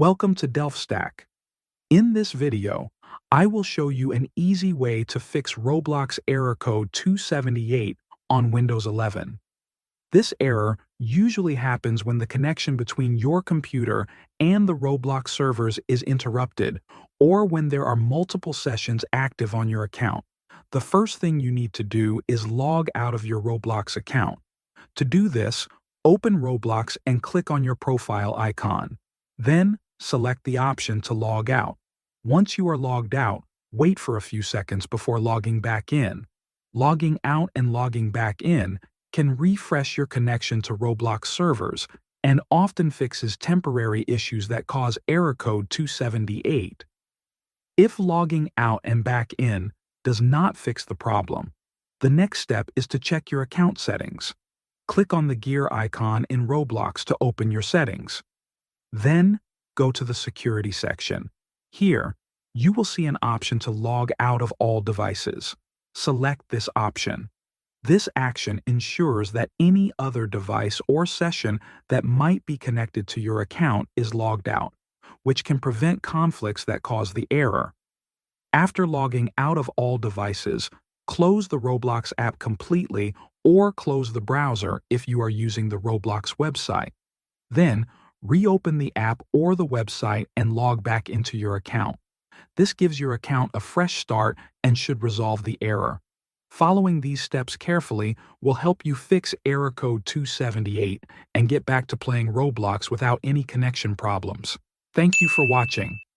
Welcome to DelphStack. In this video, I will show you an easy way to fix Roblox error code 278 on Windows 11. This error usually happens when the connection between your computer and the Roblox servers is interrupted, or when there are multiple sessions active on your account. The first thing you need to do is log out of your Roblox account. To do this, open Roblox and click on your profile icon. Then, select the option to log out. Once you are logged out, wait for a few seconds before logging back in. Logging out and logging back in can refresh your connection to Roblox servers and often fixes temporary issues that cause error code 278. If logging out and back in does not fix the problem, the next step is to check your account settings. Click on the gear icon in Roblox to open your settings. Then, go to the Security section. Here, you will see an option to log out of all devices. Select this option. This action ensures that any other device or session that might be connected to your account is logged out, which can prevent conflicts that cause the error. After logging out of all devices, close the Roblox app completely or close the browser if you are using the Roblox website. Then, reopen the app or the website and log back into your account. This gives your account a fresh start and should resolve the error. Following these steps carefully will help you fix error code 278 and get back to playing Roblox without any connection problems. Thank you for watching.